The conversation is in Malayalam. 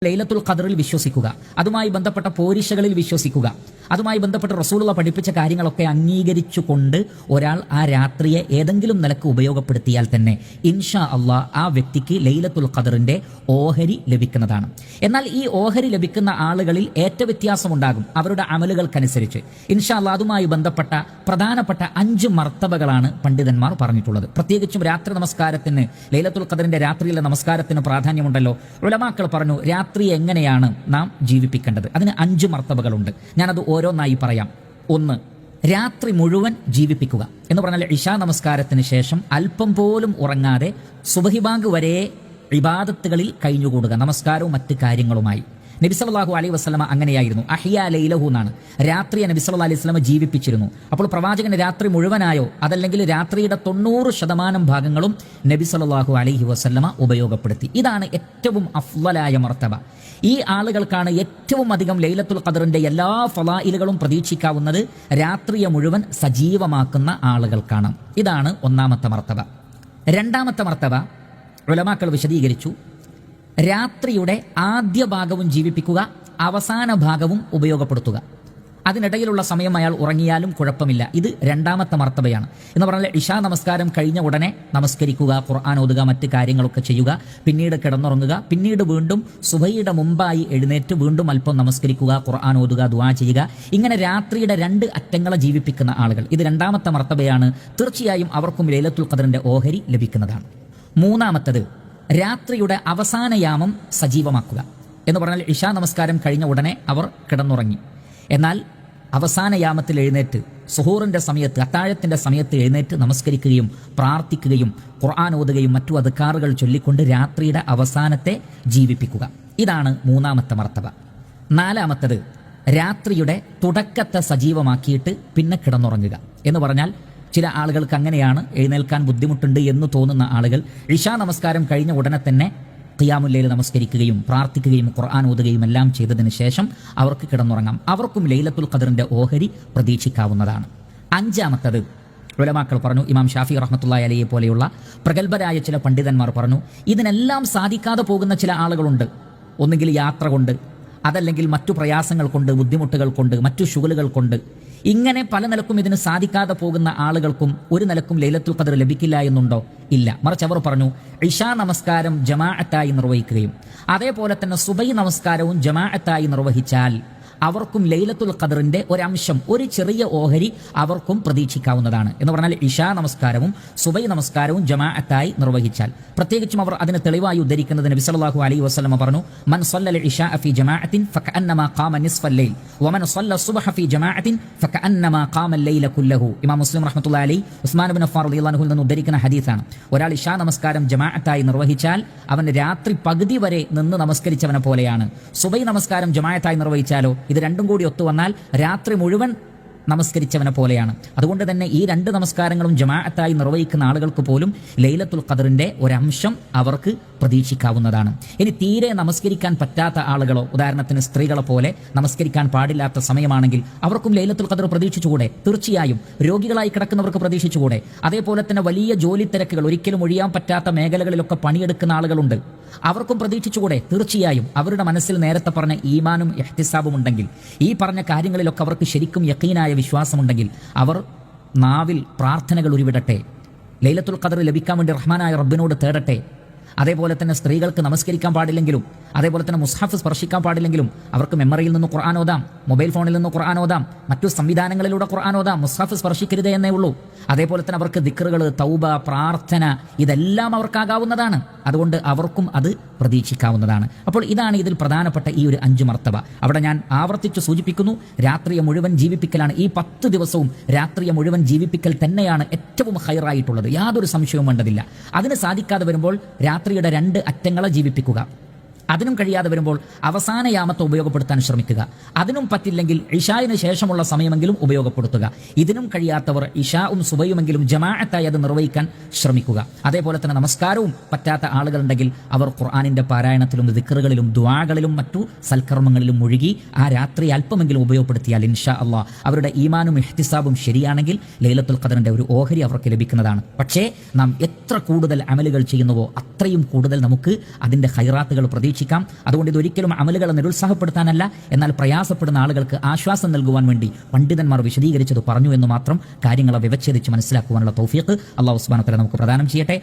ലൈലത്തുൽ ഖദറിൽ വിശ്വസിക്കുക, അതുമായി ബന്ധപ്പെട്ട പോരിശകളിൽ വിശ്വസിക്കുക, അതുമായി ബന്ധപ്പെട്ട് റസൂലുള്ള പഠിപ്പിച്ച കാര്യങ്ങളൊക്കെ അംഗീകരിച്ചുകൊണ്ട് ഒരാൾ ആ രാത്രിയെ ഏതെങ്കിലും നിലക്ക് ഉപയോഗപ്പെടുത്തിയാൽ തന്നെ ഇൻഷാ അള്ളാഹ് ആ വ്യക്തിക്ക് ലൈലത്തുൽ ഖദറിന്റെ ഓഹരി ലഭിക്കുന്നതാണ്. എന്നാൽ ഈ ഓഹരി ലഭിക്കുന്ന ആളുകളിൽ ഏറ്റവ്യത്യാസമുണ്ടാകും അവരുടെ അമലുകൾക്കനുസരിച്ച്. ഇൻഷാ അള്ളാഹ് അതുമായി ബന്ധപ്പെട്ട പ്രധാനപ്പെട്ട 5 മർത്തബകളാണ് പണ്ഡിതന്മാർ പറഞ്ഞിട്ടുള്ളത്. പ്രത്യേകിച്ചും രാത്രി നമസ്കാരത്തിന്, ലൈലത്തുൽ ഖദറിന്റെ രാത്രിയിലെ നമസ്കാരത്തിന് പ്രാധാന്യമുണ്ടല്ലോ. ഉലമാക്കൾ പറഞ്ഞു രാത്രി എങ്ങനെയാണ് നാം ജീവിപ്പിക്കേണ്ടത്. അതിന് 5 മർത്തബകളുണ്ട്. ഞാനത് ഓരോന്നായി പറയാം. 1, രാത്രി മുഴുവൻ ജീവിപ്പിക്കുക എന്ന് പറഞ്ഞാൽ ഇശാ നമസ്കാരത്തിന് ശേഷം അല്പം പോലും ഉറങ്ങാതെ സുബ്ഹി ബാങ്ക് വരെ ഇബാദത്തുകളിൽ കഴിഞ്ഞുകൂടുക, നമസ്കാരവും മറ്റ് കാര്യങ്ങളുമായി. നബി സല്ലല്ലാഹു അലൈഹി വസല്ലമ അങ്ങനെയായിരുന്നു. അഹ്യാ ലൈലഹു എന്നാണ്, രാത്രിയെ നബി സല്ലല്ലാഹു അലൈഹി വസല്ലമ ജീവിപ്പിച്ചിരുന്നു. അപ്പോൾ പ്രവാചകന് രാത്രി മുഴുവനായോ അതല്ലെങ്കിൽ രാത്രിയുടെ 90% ഭാഗങ്ങളും നബി സല്ലല്ലാഹു അലൈഹി വസല്ലമ ഉപയോഗപ്പെടുത്തി. ഇതാണ് ഏറ്റവും അഫ്ളലായ മർത്തബ. ഈ ആളുകൾക്കാണ് ഏറ്റവും അധികം ലൈലത്തുൽ ഖദറിന്റെ എല്ലാ ഫളായിലുകളും പ്രതീക്ഷിക്കാവുന്നത്. രാത്രിയെ മുഴുവൻ സജീവമാക്കുന്ന ആളുകൾക്കാണ്. ഇതാണ് 1ാമത്തെ മർത്തബ. 2ാമത്തെ മർത്തബ ഉലമാക്കൾ വിശദീകരിച്ചു. രാത്രിയുടെ ആദ്യ ഭാഗവും ജീവിപ്പിക്കുക, അവസാന ഭാഗവും ഉപയോഗപ്പെടുത്തുക. അതിനിടയിലുള്ള സമയം അയാൾ ഉറങ്ങിയാലും കുഴപ്പമില്ല. ഇത് 2ാമത്തെ മർത്തബയാണ്. എന്ന് പറഞ്ഞാൽ ഇശാ നമസ്കാരം കഴിഞ്ഞ ഉടനെ നമസ്കരിക്കുക, ഖുർആൻ ഓതുക, മറ്റ് കാര്യങ്ങളൊക്കെ ചെയ്യുക, പിന്നീട് കിടന്നുറങ്ങുക, പിന്നീട് വീണ്ടും സുബഹിയുടെ മുമ്പായി എഴുന്നേറ്റ് വീണ്ടും അല്പം നമസ്കരിക്കുക, ഖുർആൻ ഓതുക, ദുആ ചെയ്യുക. ഇങ്ങനെ രാത്രിയുടെ 2 അറ്റങ്ങളെ ജീവിപ്പിക്കുന്ന ആളുകൾ, ഇത് 2ാമത്തെ മർത്തബയാണ്. തീർച്ചയായും അവർക്കും ലൈലത്തുൽ ഖദറിന്റെ ഓഹരി ലഭിക്കുന്നതാണ്. 3ാമത്തത് രാത്രിയുടെ അവസാന യാമം സജീവമാക്കുക എന്ന് പറഞ്ഞാൽ ഇശാ നമസ്കാരം കഴിഞ്ഞ ഉടനെ അവർ കിടന്നുറങ്ങി. എന്നാൽ അവസാന യാമത്തിൽ എഴുന്നേറ്റ് സുഹൂറിന്റെ സമയത്ത്, അത്താഴത്തിന്റെ സമയത്ത് എഴുന്നേറ്റ് നമസ്കരിക്കുകയും പ്രാർത്ഥിക്കുകയും ഖുർആൻ ഓതുകയും മറ്റു അദ്കാറുകൾ ചൊല്ലിക്കൊണ്ട് രാത്രിയുടെ അവസാനത്തെ ജീവിപ്പിക്കുക. ഇതാണ് 3ാമത്തെ മർത്തബ. 4ാമത്തത് രാത്രിയുടെ തുടക്കത്തെ സജീവമാക്കിയിട്ട് പിന്നെ കിടന്നുറങ്ങുക എന്ന് പറഞ്ഞാൽ ചില ആളുകൾക്ക് അങ്ങനെയാണ്, എഴുന്നേൽക്കാൻ ബുദ്ധിമുട്ടുണ്ട് എന്ന് തോന്നുന്ന ആളുകൾ ഇശാ നമസ്കാരം കഴിഞ്ഞ ഉടനെ തന്നെ ഖിയാമുൽ ലൈൽ നമസ്കരിക്കുകയും പ്രാർത്ഥിക്കുകയും ഖുർആൻ ഓതുകയും എല്ലാം ചെയ്തതിന് ശേഷം അവർക്ക് കിടന്നുറങ്ങാം. അവർക്കും ലൈലത്തുൽ ഖദറിന്റെ ഓഹരി പ്രതീക്ഷിക്കാവുന്നതാണ്. 5ാമത്തത് ഉലമാക്കൾ പറഞ്ഞു, ഇമാം ഷാഫി റഹ്മത്തുള്ളാഹി അലൈഹി പോലെയുള്ള പ്രഗത്ഭരായ ചില പണ്ഡിതന്മാർ പറഞ്ഞു, ഇതിനെല്ലാം സാധിക്കാതെ പോകുന്ന ചില ആളുകളുണ്ട്. ഒന്നുകിൽ യാത്ര കൊണ്ട്, അതല്ലെങ്കിൽ മറ്റു പ്രയാസങ്ങൾ കൊണ്ട്, ബുദ്ധിമുട്ടുകൾ കൊണ്ട്, മറ്റു ശുഗലുകൾ കൊണ്ട്, ഇങ്ങനെ പല നിലക്കും ഇതിന് സാധിക്കാതെ പോകുന്ന ആളുകൾക്കും ഒരു നിലക്കും ലൈലത്തുൽ ഖദർ ലഭിക്കില്ല എന്നുണ്ടോ? ഇല്ല. മറിച്ച് അവർ പറഞ്ഞു ഇശാ നമസ്കാരം ജമാഅത്തായി നിർവഹിക്കുകയും അതേപോലെ തന്നെ സുബഹി നമസ്കാരവും ജമാഅത്തായി നിർവഹിച്ചാൽ അവർക്കും ലൈലത്തുൽ ഖദറിന്റെ ഒരംശം, ഒരു ചെറിയ ഓഹരി അവർക്കും പ്രതീക്ഷിക്കാവുന്നതാണ്. എന്ന് പറഞ്ഞാൽ ഇശാ നമസ്കാരവും സുബഹി നമസ്കാരവും ജമാഅത്തായി നിർവഹിച്ചാൽ. പ്രത്യേകിച്ചും അവർ അതിന് തെളിവായി ഉദ്ധരിക്കുന്നത് നബി സല്ലല്ലാഹു അലൈഹി വസല്ലം പറഞ്ഞു, മൻ സല്ലൽ ഇശാ ഫീ ജമാഅത്തിൻ ഫകഅന്നമാ ഖാമ നിസ്ഫൽ ലൈൽ വമൻ സല്ല സുബ്ഹ ഫീ ജമാഅത്തിൻ ഫകഅന്നമാ ഖാമ ലൈല കുല്ലഹു. ഇമാം മുസ്ലിം റഹ്മത്തുള്ളാഹി അലൈഹി ഉസ്മാൻ ഇബ്നു അഫ്ഫാൻ റളിയല്ലാഹു അൻഹുവിൽ നിന്ന് ഉദ്ധരിക്കുന്ന ഹദീസാണ്. ഒരാൾ ഇശാ നമസ്കാരം ജമാഅത്തായി നിർവഹിച്ചാൽ അവൻ രാത്രി പകുതി വരെ നിന്ന് നമസ്കരിച്ചവനെ പോലെയാണ്. സുബഹി നമസ്കാരം ജമാഅത്തായി നിർവഹിച്ചാലോ ഇത് രണ്ടും കൂടി ഒത്തുവന്നാൽ രാത്രി മുഴുവൻ നമസ്കരിച്ചവനെ പോലെയാണ്. അതുകൊണ്ട് തന്നെ ഈ 2 നമസ്കാരങ്ങളും ജമാഅത്തായി നിർവഹിക്കുന്ന ആളുകൾക്ക് പോലും ലൈലത്തുൽ ഖദറിന്റെ ഒരംശം അവർക്ക് പ്രതീക്ഷിക്കാവുന്നതാണ്. ഇനി തീരെ നമസ്കരിക്കാൻ പറ്റാത്ത ആളുകളോ, ഉദാഹരണത്തിന് സ്ത്രീകളെ പോലെ നമസ്കരിക്കാൻ പാടില്ലാത്ത സമയമാണെങ്കിൽ അവർക്കും ലൈലത്തുൽ ഖദർ പ്രതീക്ഷിച്ചുകൂടെ? തീർച്ചയായും. രോഗികളായി കിടക്കുന്നവർക്ക് പ്രതീക്ഷിച്ചുകൂടെ? അതേപോലെ തന്നെ വലിയ ജോലി തിരക്കുകൾ, ഒരിക്കലും ഒഴിയാൻ പറ്റാത്ത മേഖലകളിലൊക്കെ പണിയെടുക്കുന്ന ആളുകളുണ്ട്, അവർക്കും പ്രതീക്ഷിച്ചുകൂടെ? തീർച്ചയായും. അവരുടെ മനസ്സിൽ നേരത്തെ പറഞ്ഞ ഈമാനും ഇഹ്തിസാബും ഉണ്ടെങ്കിൽ, ഈ പറഞ്ഞ കാര്യങ്ങളിലൊക്കെ അവർക്ക് ശരിക്കും യഖീനായ വിശ്വാസമുണ്ടെങ്കിൽ അവർ നാവിൽ പ്രാർത്ഥനകൾ ഉരുവിടട്ടെ, ലൈലത്തുൽ ഖദർ ലഭിക്കാൻ വേണ്ടി റഹ്മാനായ റബ്ബിനോട് തേടട്ടെ. അതേപോലെ തന്നെ സ്ത്രീകൾക്ക് നമസ്കരിക്കാൻ പാടില്ലെങ്കിലും, അതേപോലെ തന്നെ മുസ്ഹഫ് സ്പർശിക്കാൻ പാടില്ലെങ്കിലും അവർക്ക് മെമ്മറിയിൽ നിന്ന് ഖുർആൻ ഓതാം, മൊബൈൽ ഫോണിൽ നിന്ന് ഖുർആൻ ഓതാം, മറ്റു സംവിധാനങ്ങളിലൂടെ ഖുർആൻ ഓതാം. മുസ്ഹഫ് സ്പർശിക്കരുതേ എന്നേ ഉള്ളൂ. അതേപോലെ തന്നെ അവർക്ക് ദിക്റുകൾ, തൗബ, പ്രാർത്ഥന, ഇതെല്ലാം അവർക്കാകാവുന്നതാണ്. അതുകൊണ്ട് അവർക്കും അത് പ്രതീക്ഷിക്കാവുന്നതാണ്. അപ്പോൾ ഇതാണ് ഇതിൽ പ്രധാനപ്പെട്ട ഈ ഒരു 5 മർത്തബ. അവിടെ ഞാൻ ആവർത്തിച്ച് സൂചിപ്പിക്കുന്നു, രാത്രിയെ മുഴുവൻ ജീവിപ്പിക്കലാണ്. ഈ 10 ദിവസവും രാത്രിയെ മുഴുവൻ ജീവിപ്പിക്കൽ തന്നെയാണ് ഏറ്റവും ഹൈറായിട്ടുള്ളത്. യാതൊരു സംശയവും വേണ്ടതില്ല. അതിന് സാധിക്കാതെ വരുമ്പോൾ രാത്രിയുടെ 2 അറ്റങ്ങളെ ജീവിപ്പിക്കുക. അതിനും കഴിയാതെ വരുമ്പോൾ അവസാന യാമത്തെ ഉപയോഗപ്പെടുത്താൻ ശ്രമിക്കുക. അതിനും പറ്റില്ലെങ്കിൽ ഇശായിന് ശേഷമുള്ള സമയമെങ്കിലും ഉപയോഗപ്പെടുത്തുക. ഇതിനും കഴിയാത്തവർ ഇശാവും സുബയുമെങ്കിലും ജമാഅത്തായി അത് നിർവഹിക്കാൻ ശ്രമിക്കുക. അതേപോലെ തന്നെ നമസ്കാരവും പറ്റാത്ത ആളുകളുണ്ടെങ്കിൽ അവർ ഖുർആനിന്റെ പാരായണത്തിലും ദിക്റുകളിലും ദുആകളിലും മറ്റു സൽക്കർമ്മങ്ങളിലും മുഴുകി ആ രാത്രി അല്പമെങ്കിലും ഉപയോഗപ്പെടുത്തിയാൽ ഇൻഷാ അള്ളാഹ് അവരുടെ ഈമാനും ഇഹ്തിസാബും ശരിയാണെങ്കിൽ ലൈലത്തുൽ ഖദറിന്റെ ഒരു ഓഹരി അവർക്ക് ലഭിക്കുന്നതാണ്. പക്ഷേ നാം എത്ര കൂടുതൽ അമലുകൾ ചെയ്യുന്നുവോ അത്രയും കൂടുതൽ നമുക്ക് അതിന്റെ ഖൈറാത്തുകൾ പ്രതീക്ഷിക്കാം. പരീക്ഷിക്കാം. അതുകൊണ്ട് ഇതൊരിക്കലും അമലുകളെ നിരുത്സാഹപ്പെടുത്താനല്ല, എന്നാൽ പ്രയാസപ്പെടുന്ന ആളുകൾക്ക് ആശ്വാസം നൽകുവാൻ വേണ്ടി പണ്ഡിതന്മാർ വിശദീകരിച്ചത് പറഞ്ഞു എന്ന് മാത്രം. കാര്യങ്ങളെ വ്യവച്ഛേദിച്ച് മനസ്സിലാക്കുവാനുള്ള തൗഫീഖ് അല്ലാഹു സുബ്ഹാനഹു വ തആല നമുക്ക് പ്രദാനം ചെയ്യട്ടെ.